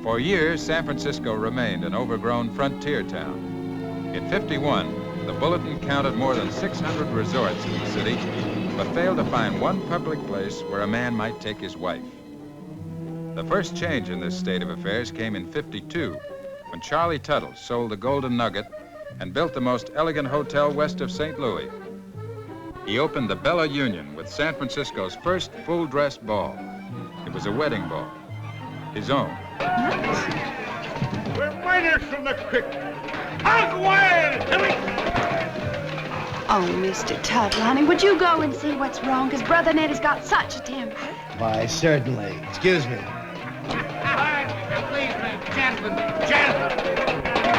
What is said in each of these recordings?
For years, San Francisco remained an overgrown frontier town. In '51, the Bulletin counted more than 600 resorts in the city, but failed to find one public place where a man might take his wife. The first change in this state of affairs came in '52, when Charly Tuttle sold the Golden Nugget and built the most elegant hotel west of St. Louis. He opened the Bella Union with San Francisco's first full-dress ball. It was a wedding ball, his own. We're miners from the creek. Out away! Oh, Mr. Tuttle, honey, would you go and see what's wrong? Because Brother Ned has got such a temper. Why, certainly. Excuse me. Please, man. Gentlemen.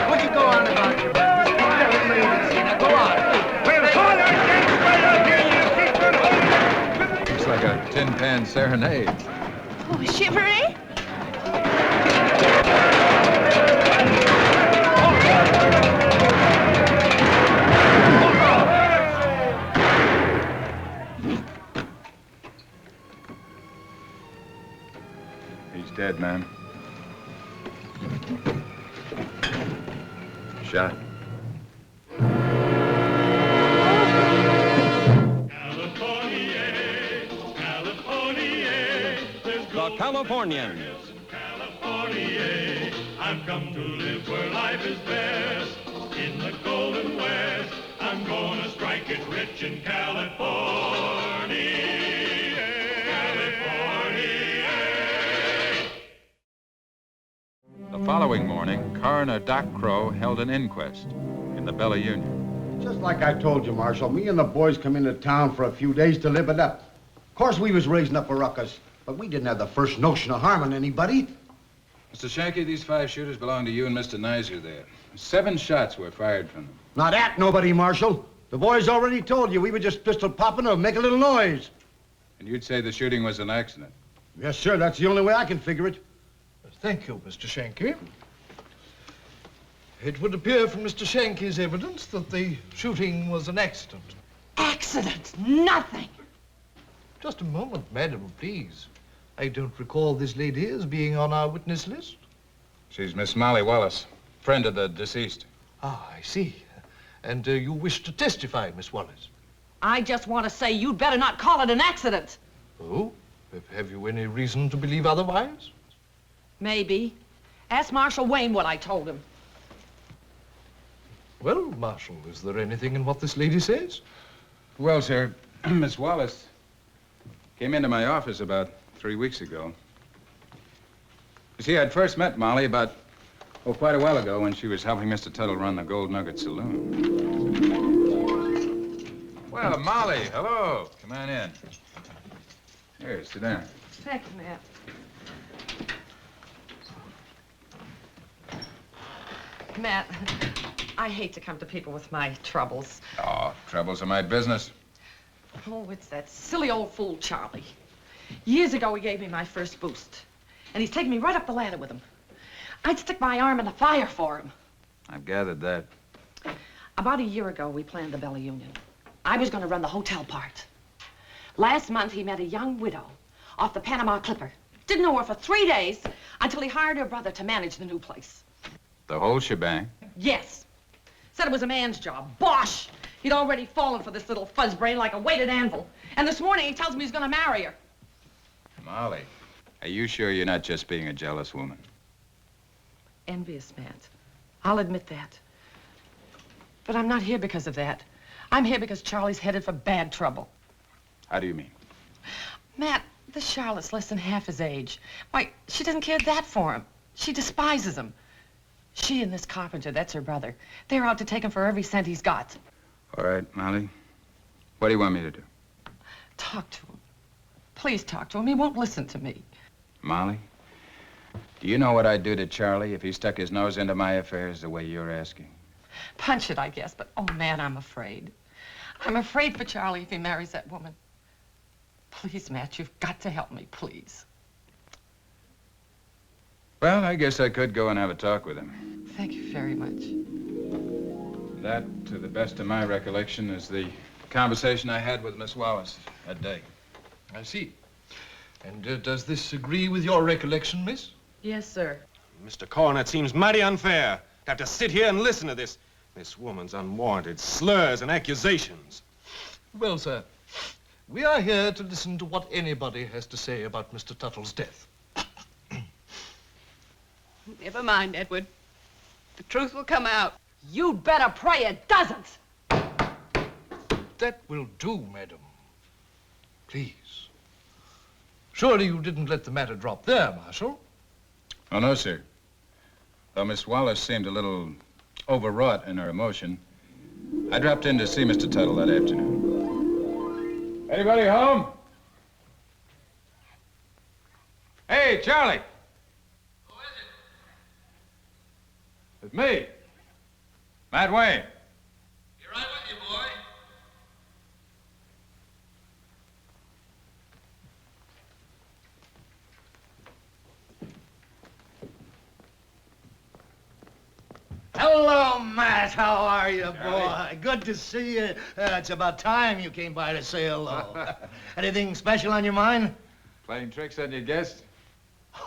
Would you go on about your business? Now, go on. We'll call our gangs right out here. You keep on holding. Looks like a tin pan serenade. Oh, shivery? He's dead, man. Shot. The Californians. California, I've come to live where life is best. In the Golden West, I'm gonna strike it rich in California. California. The following morning, Coroner Doc Crow held an inquest in the Bella Union. Just like I told you, Marshal, me and the boys come into town for a few days to live it up. Of course, we was raising up a ruckus, but we didn't have the first notion of harming anybody. Mr. Shanky, these 5 shooters belong to you and Mr. Nizer there. 7 shots were fired from them. Not at nobody, Marshal. The boys already told you we were just pistol popping to make a little noise. And you'd say the shooting was an accident? Yes, sir. That's the only way I can figure it. Thank you, Mr. Shanky. It would appear from Mr. Shanky's evidence that the shooting was an accident. Accident? Nothing. Just a moment, madam, please. I don't recall this lady as being on our witness list. She's Miss Molly Wallace, friend of the deceased. Ah, I see. And you wish to testify, Miss Wallace? I just want to say you'd better not call it an accident. Oh? Have you any reason to believe otherwise? Maybe. Ask Marshal Wayne what I told him. Well, Marshal, is there anything in what this lady says? Well, sir, Miss Wallace came into my office about 3 weeks ago. You see, I'd first met Molly about, quite a while ago when she was helping Mr. Tuttle run the Gold Nugget Saloon. Well, Molly, hello. Come on in. Here, sit down. Thank you, Matt. Matt, I hate to come to people with my troubles. Oh, troubles are my business. Oh, it's that silly old fool, Charlie. Years ago, he gave me my first boost. And he's taken me right up the ladder with him. I'd stick my arm in the fire for him. I've gathered that. About a year ago, we planned the Bella Union. I was going to run the hotel part. Last month, he met a young widow off the Panama Clipper. Didn't know her for 3 days until he hired her brother to manage the new place. The whole shebang? Yes. Said it was a man's job. Bosh! He'd already fallen for this little fuzzbrain like a weighted anvil. And this morning, he tells me he's going to marry her. Molly, are you sure you're not just being a jealous woman? Envious, Matt. I'll admit that. But I'm not here because of that. I'm here because Charlie's headed for bad trouble. How do you mean? Matt, this Charlotte's less than half his age. Why, she doesn't care that for him. She despises him. She and this carpenter, that's her brother, they're out to take him for every cent he's got. All right, Molly. What do you want me to do? Talk to him. Please talk to him. He won't listen to me. Molly, do you know what I'd do to Charlie if he stuck his nose into my affairs the way you're asking? Punch it, I guess, but oh, man, I'm afraid. I'm afraid for Charlie if he marries that woman. Please, Matt, you've got to help me, please. Well, I guess I could go and have a talk with him. Thank you very much. That, to the best of my recollection, is the conversation I had with Miss Wallace that day. I see. And does this agree with your recollection, miss? Yes, sir. Mr. Coroner, it seems mighty unfair to have to sit here and listen to this woman's unwarranted slurs and accusations. Well, sir, we are here to listen to what anybody has to say about Mr. Tuttle's death. Never mind, Edward. The truth will come out. You'd better pray it doesn't. That will do, madam. Please. Surely you didn't let the matter drop there, Marshal? Oh, no, sir. Though Miss Wallace seemed a little overwrought in her emotion, I dropped in to see Mr. Tuttle that afternoon. Anybody home? Hey, Charlie. Who is it? It's me. Matt Wayne. Be right with you, boy. Hello, Matt. How are you, boy? Charlie. Good to see you. It's about time you came by to say hello. Anything special on your mind? Playing tricks on your guest?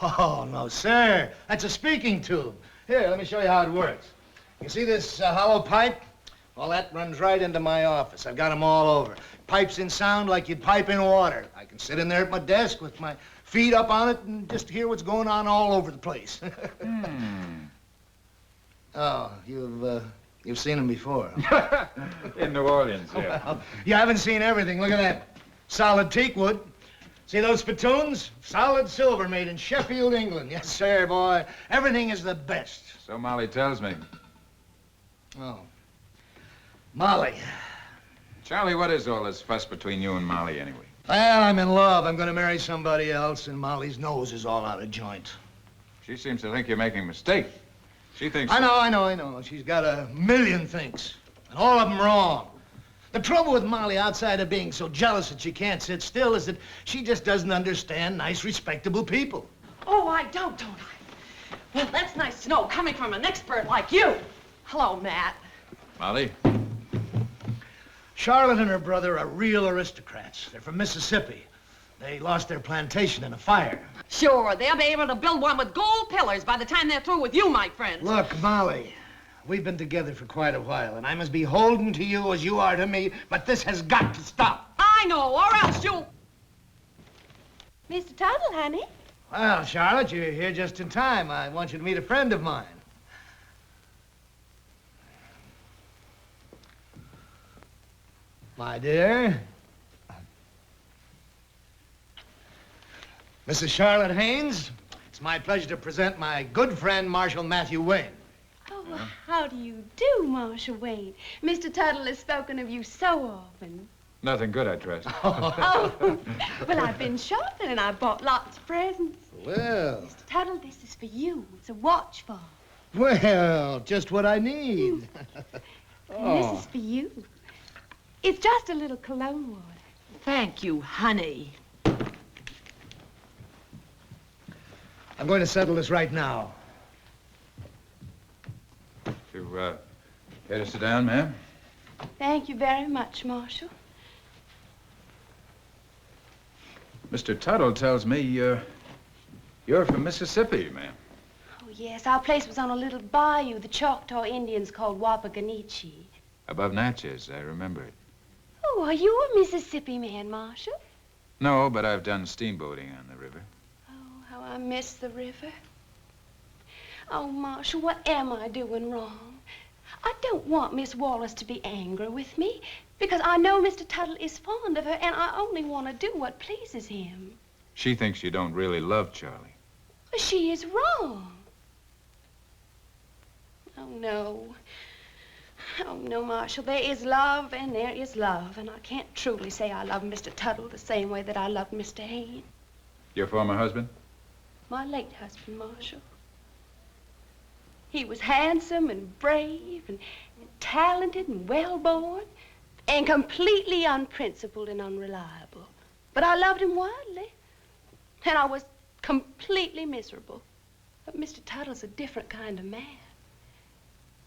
Oh, no, sir. That's a speaking tube. Here, let me show you how it works. You see this hollow pipe? Well, that runs right into my office. I've got them all over. Pipes in sound like you'd pipe in water. I can sit in there at my desk with my feet up on it and just hear what's going on all over the place. Oh, you've seen them before. In New Orleans, yeah. Well, you haven't seen everything. Look at that. Solid teak wood. See those spittoons? Solid silver made in Sheffield, England. Yes, sir, boy. Everything is the best. So Molly tells me. Oh. Molly. Charlie, what is all this fuss between you and Molly, anyway? Well, I'm in love. I'm going to marry somebody else, and Molly's nose is all out of joint. She seems to think you're making a mistake. She thinks... I know. She's got a million thinks, and all of them wrong. The trouble with Molly, outside of being so jealous that she can't sit still, is that she just doesn't understand nice, respectable people. Oh, I don't I? Well, that's nice to know, coming from an expert like you. Hello, Matt. Molly? Charlotte and her brother are real aristocrats. They're from Mississippi. They lost their plantation in a fire. Sure, they'll be able to build one with gold pillars by the time they're through with you, my friend. Look, Molly, we've been together for quite a while, and I'm as beholden to you as you are to me, but this has got to stop. I know, or else you'll... Mr. Tuttle, honey. Well, Charlotte, you're here just in time. I want you to meet a friend of mine. My dear. Mrs. Charlotte Haynes, it's my pleasure to present my good friend, Marshal Matthew Wayne. Oh, how do you do, Marshal Wayne? Mr. Tuttle has spoken of you so often. Nothing good, I trust. Oh, well, I've been shopping and I bought lots of presents. Well. Mr. Tuttle, this is for you. It's a watch fob. Well, just what I need. And this is for you. It's just a little cologne water. Thank you, honey. I'm going to settle this right now. You, care to sit down, ma'am? Thank you very much, Marshal. Mr. Tuttle tells me you're from Mississippi, ma'am. Oh, yes. Our place was on a little bayou the Choctaw Indians called Wapaganichi. Above Natchez, I remember it. Oh, are you a Mississippi man, Marshal? No, but I've done steamboating on the river. Oh, how I miss the river. Oh, Marshal, what am I doing wrong? I don't want Miss Wallace to be angry with me because I know Mr. Tuttle is fond of her and I only want to do what pleases him. She thinks you don't really love Charlie. But she is wrong. Oh, no. Oh, no, Marshal. There is love and there is love, and I can't truly say I love Mr. Tuttle the same way that I loved Mr. Hayne. Your former husband? My late husband, Marshal. He was handsome and brave and talented and well-born and completely unprincipled and unreliable. But I loved him wildly, and I was completely miserable. But Mr. Tuttle's a different kind of man.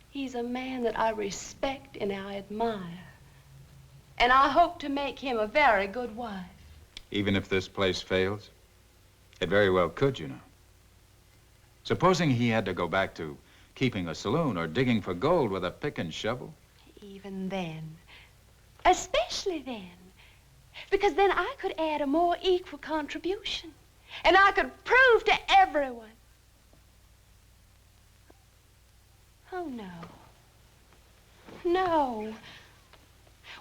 He's a man that I respect and I admire. And I hope to make him a very good wife. Even if this place fails? It very well could, you know. Supposing he had to go back to keeping a saloon or digging for gold with a pick and shovel? Even then, especially then, because then I could add a more equal contribution, and I could prove to everyone. Oh, no. No.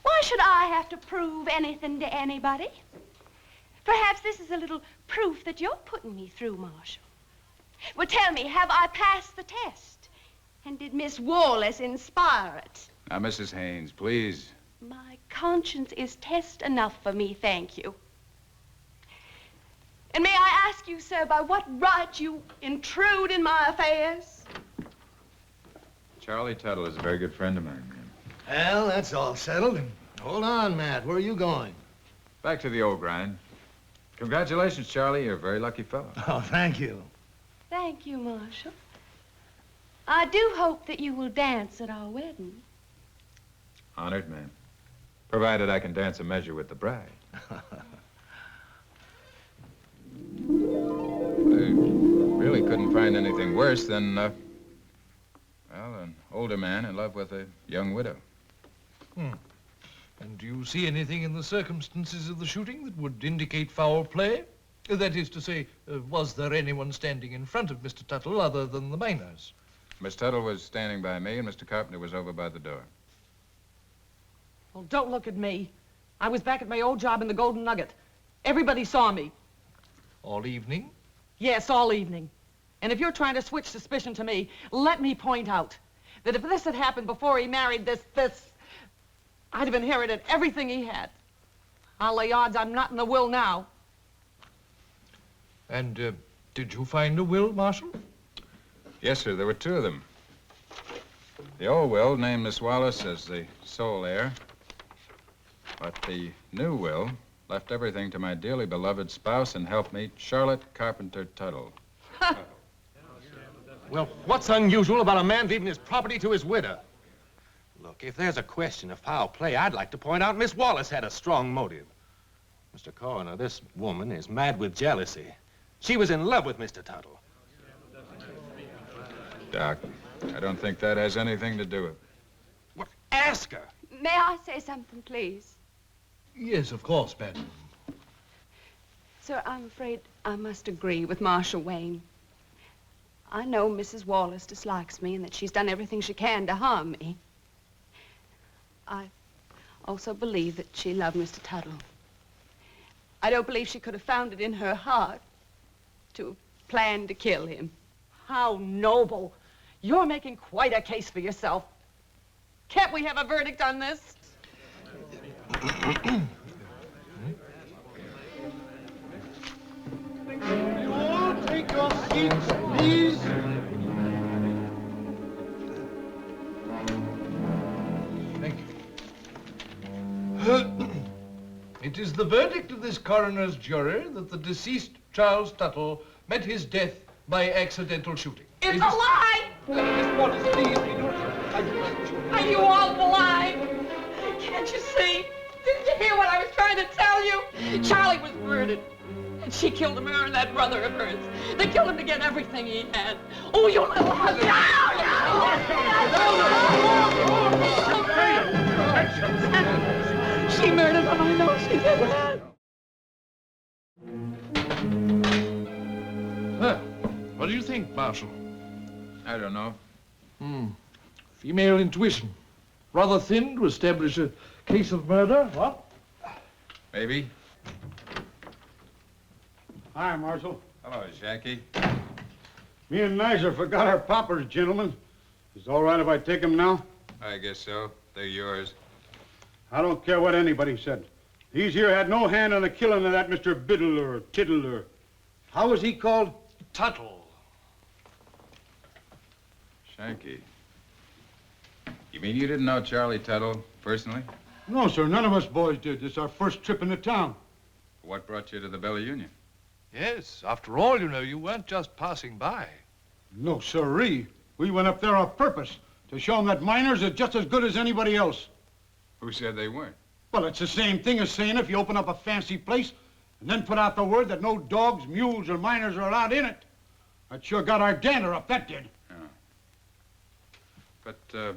Why should I have to prove anything to anybody? Perhaps this is a little proof that you're putting me through, Marshal. Well, tell me, have I passed the test? And did Miss Wallace inspire it? Now, Mrs. Haynes, please. My conscience is test enough for me, thank you. And may I ask you, sir, by what right you intrude in my affairs? Charly Tuttle is a very good friend of mine, ma'am. Well, that's all settled. Hold on, Matt. Where are you going? Back to the old grind. Congratulations, Charlie. You're a very lucky fellow. Oh, thank you. Thank you, Marshal. I do hope that you will dance at our wedding. Honored, ma'am. Provided I can dance a measure with the bride. I really couldn't find anything worse than, well, an older man in love with a young widow. And do you see anything in the circumstances of the shooting that would indicate foul play? That is to say, was there anyone standing in front of Mr. Tuttle other than the miners? Miss Tuttle was standing by me, and Mr. Carpenter was over by the door. Well, don't look at me. I was back at my old job in the Golden Nugget. Everybody saw me. All evening? Yes, all evening. And if you're trying to switch suspicion to me, let me point out that if this had happened before he married this, I'd have inherited everything he had. I'll lay odds I'm not in the will now. And did you find a will, Marshal? Yes, sir. There were two of them. The old will named Miss Wallace as the sole heir, but the new will left everything to my dearly beloved spouse and helpmate, Charlotte Carpenter Tuttle. Well, what's unusual about a man leaving his property to his widow? Look, if there's a question of foul play, I'd like to point out Miss Wallace had a strong motive. Mr. Coroner, this woman is mad with jealousy. She was in love with Mr. Tuttle. Doc, I don't think that has anything to do with it. Well, ask her. May I say something, please? Yes, of course, madam. Sir, I'm afraid I must agree with Marshal Wayne. I know Mrs. Wallace dislikes me and that she's done everything she can to harm me. I also believe that she loved Mr. Tuttle. I don't believe she could have found it in her heart to have planned to kill him. How noble. You're making quite a case for yourself. Can't we have a verdict on this? You all take your seats, please. Thank you. It is the verdict of this coroner's jury that the deceased Charles Tuttle met his death by accidental shooting. It's a lie! Miss Wallace, please, Are you all blind? Can't you see? Didn't you hear what I was trying to tell you? Charlie was murdered. And she killed him, her and that brother of hers. They killed him to get everything he had. Oh, you little hussy! She murdered him, I know she did that. Well, what do you think, Marshal? I don't know. Female intuition. Rather thin to establish a case of murder, what? Maybe. Hi, Marshal. Hello, Jackie. Me and Nizer forgot our poppers, gentlemen. Is it all right if I take them now? I guess so. They're yours. I don't care what anybody said. These here had no hand in the killing of that Mr. Biddle or Tittle or... How was he called? Tuttle. Shanky. You mean you didn't know Charly Tuttle personally? No, sir. None of us boys did. This is our first trip into town. What brought you to the Bella Union? Yes, after all, you know, you weren't just passing by. No, sirree. We went up there on purpose to show them that miners are just as good as anybody else. Who said they weren't? Well, it's the same thing as saying if you open up a fancy place and then put out the word that no dogs, mules, or miners are allowed in it. That sure got our dander up, that did. Yeah. But,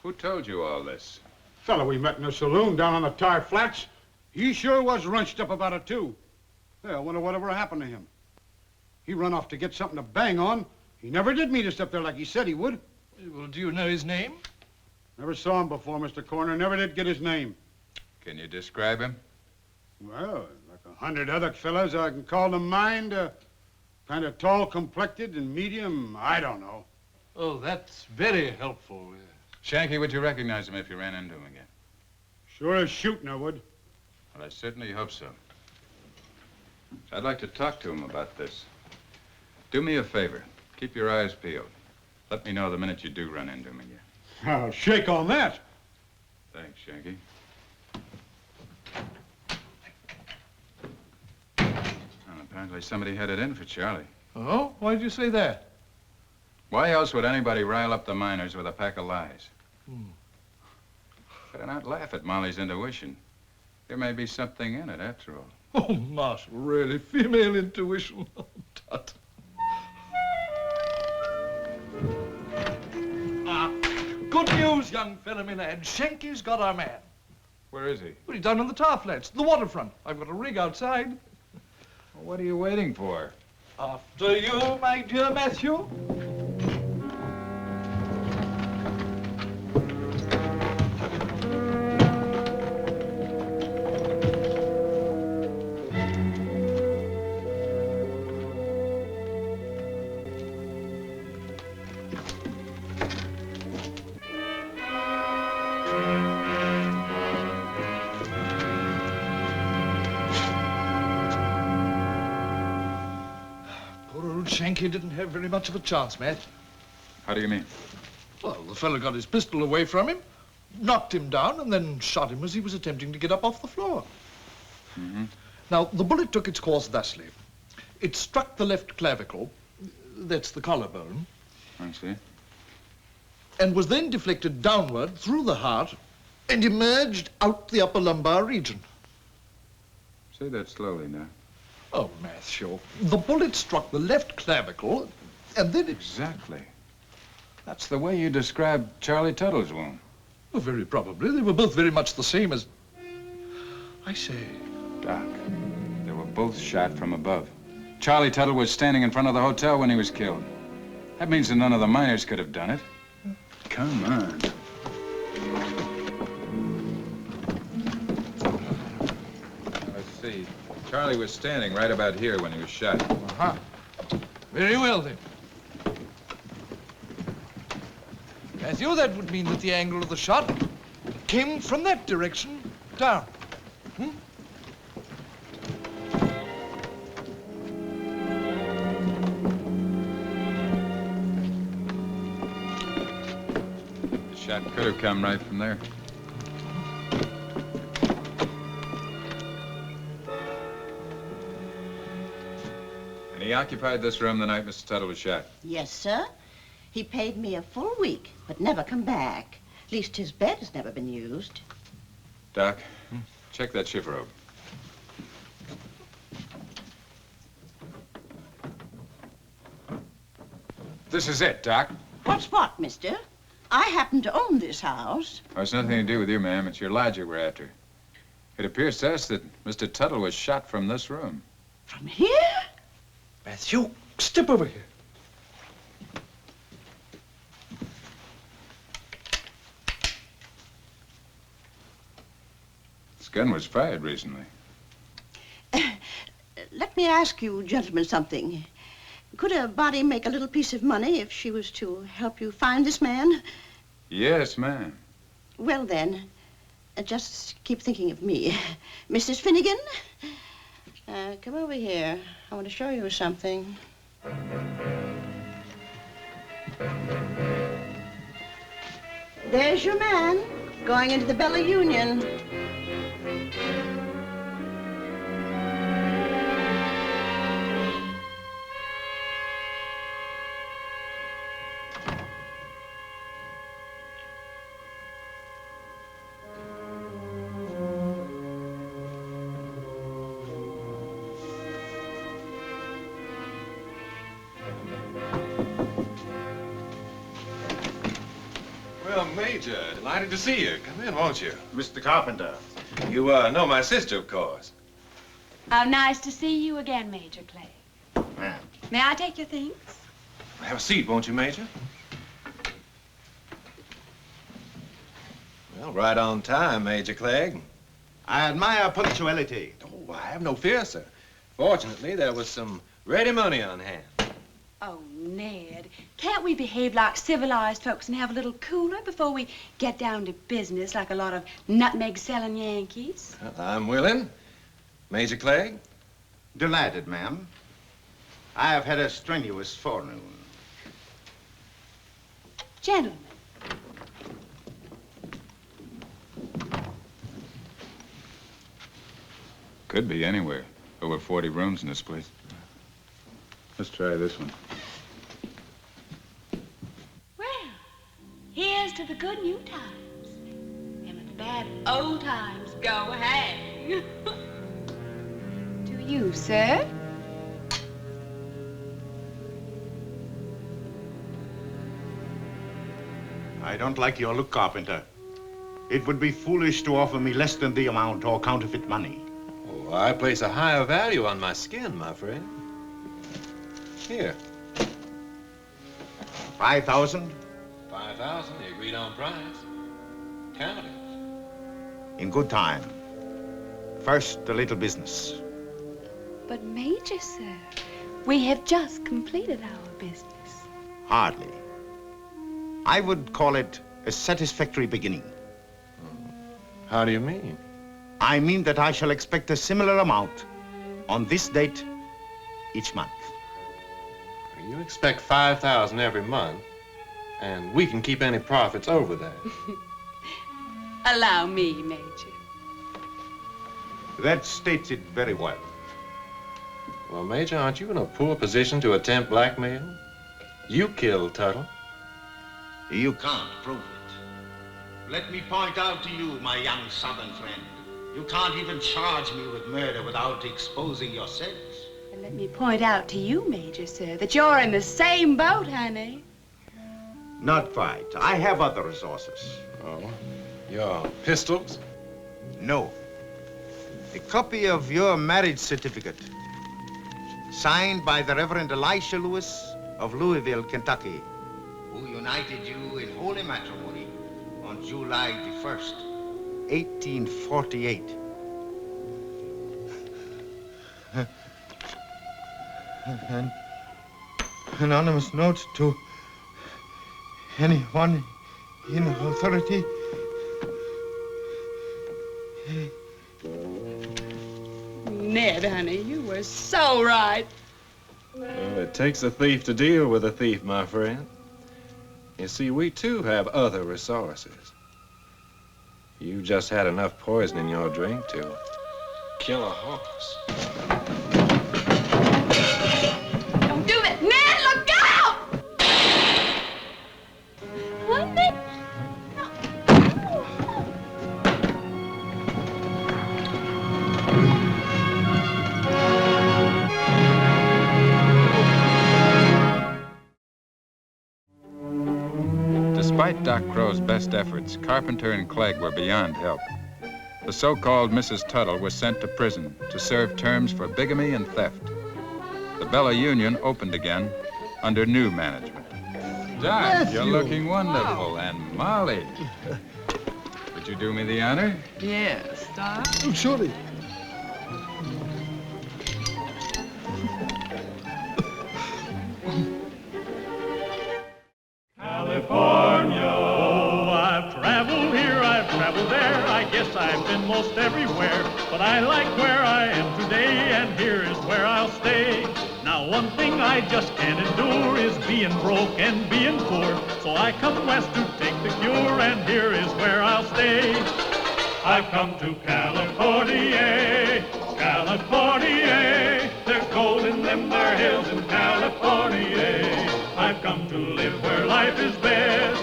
who told you all this? Fellow we met in the saloon down on the Tar Flats. He sure was wrenched up about it, too. Yeah, I wonder whatever happened to him. He run off to get something to bang on. He never did meet us up there like he said he would. Well, do you know his name? Never saw him before, Mr. Coroner. Never did get his name. Can you describe him? Well, like 100 other fellas I can call to mind. Kind of tall complected and medium, I don't know. Oh, that's very helpful. Shanky, would you recognize him if you ran into him again? Sure as shooting I would. Well, I certainly hope so. I'd like to talk to him about this. Do me a favor. Keep your eyes peeled. Let me know the minute you do run into him again. I'll shake on that. Thanks, Shanky. Well, apparently somebody had it in for Charlie. Oh? Why did you say that? Why else would anybody rile up the miners with a pack of lies? Better not laugh at Molly's intuition. There may be something in it, after all. Oh, Marshal, really? Female intuition? Oh, tut. Good news, young fella, my lad. Shanky's got our man. Where is he? Well, he's down on the tar flats, the waterfront. I've got a rig outside. Well, what are you waiting for? After you, my dear Matthew. Shanky didn't have very much of a chance, Matt. How do you mean? Well, the fellow got his pistol away from him, knocked him down, and then shot him as he was attempting to get up off the floor. Mm-hmm. Now, the bullet took its course thusly. It struck the left clavicle, that's the collarbone, I see. and was then deflected downward through the heart and emerged out the upper lumbar region. Say that slowly now. Oh, Matthew, the bullet struck the left clavicle, and then it... Exactly. That's the way you described Charly Tuttle's wound. Well, very probably. They were both very much the same as... I say... Doc, they were both shot from above. Charly Tuttle was standing in front of the hotel when he was killed. That means that none of the miners could have done it. Come on. Let's see. Charlie was standing right about here when he was shot. Uh-huh. Very well, then. Matthew, that would mean that the angle of the shot came from that direction down. The shot could have come right from there. And he occupied this room the night Mr. Tuttle was shot? Yes, sir. He paid me a full week, but never come back. At least his bed has never been used. Doc, check that shift robe. This is it, Doc. What's what, mister? I happen to own this house. Oh, it's nothing to do with you, ma'am. It's your lodger we're after. It appears to us that Mr. Tuttle was shot from this room. From here? Matthew, step over here. This gun was fired recently. Let me ask you, gentlemen, something. Could a body make a little piece of money if she was to help you find this man? Yes, ma'am. Well, then, just keep thinking of me. Mrs. Finnegan, come over here. I want to show you something. There's your man, going into the Bella Union. Well, Major, delighted to see you. Come in, won't you? Mr. Carpenter. You, know my sister, of course. How nice to see you again, Major Clay. Ma'am. May I take your things? Have a seat, won't you, Major? Well, right on time, Major Clegg. I admire punctuality. Oh, I have no fear, sir. Fortunately, there was some ready money on hand. Oh, Ned, can't we behave like civilized folks and have a little cooler before we get down to business like a lot of nutmeg-selling Yankees? Well, I'm willing. Major Clegg? Delighted, ma'am. I have had a strenuous forenoon. Gentlemen. Could be anywhere. Over 40 rooms in this place. Let's try this one. Well, here's to the good new times. And with the bad old times go hang. To you, sir. I don't like your look, Carpenter. It would be foolish to offer me less than the amount or counterfeit money. Oh, I place a higher value on my skin, my friend. Here. 5,000? 5,000, the agreed on price. Count it. In good time. First, a little business. But Major, sir, we have just completed our business. Hardly. I would call it a satisfactory beginning. How do you mean? I mean that I shall expect a similar amount on this date each month. You expect 5,000 every month, and we can keep any profits over that. Allow me, Major. That states it very well. Well, Major, aren't you in a poor position to attempt blackmail? You killed Tuttle. You can't prove it. Let me point out to you, my young Southern friend, you can't even charge me with murder without exposing yourselves. And let me point out to you, Major, sir, that you're in the same boat, honey. Not quite. I have other resources. Oh? Your pistols? No. A copy of your marriage certificate, signed by the Reverend Elisha Lewis of Louisville, Kentucky, who united you in holy matrimony on July the 1st, 1848. An anonymous note to anyone in authority. Ned, honey, you were so right. Well, it takes a thief to deal with a thief, my friend. You see, we too have other resources. You just had enough poison in your drink to kill a horse. Don't do it! Ned, look out! What the... Despite Doc Crow's best efforts, Carpenter and Clegg were beyond help. The so-called Mrs. Tuttle was sent to prison to serve terms for bigamy and theft. The Bella Union opened again under new management. Doc, you're looking wonderful. And Molly, would you do me the honor? Yes, Doc. Oh, surely. California. Oh, I've traveled here, I've traveled there. I guess I've been most everywhere. But I like where I am today, and here is where I'll stay. Now, one thing I just can't endure is being broke and being poor. So I come west to take the cure, and here is where I'll stay. I've come to California, California. There's gold in them there hills in California. I've come to live where life is best,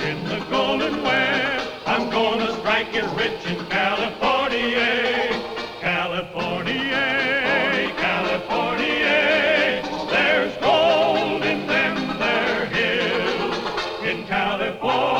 in the Golden West. I'm gonna strike it rich in California, California, California. There's gold in them there hills in California.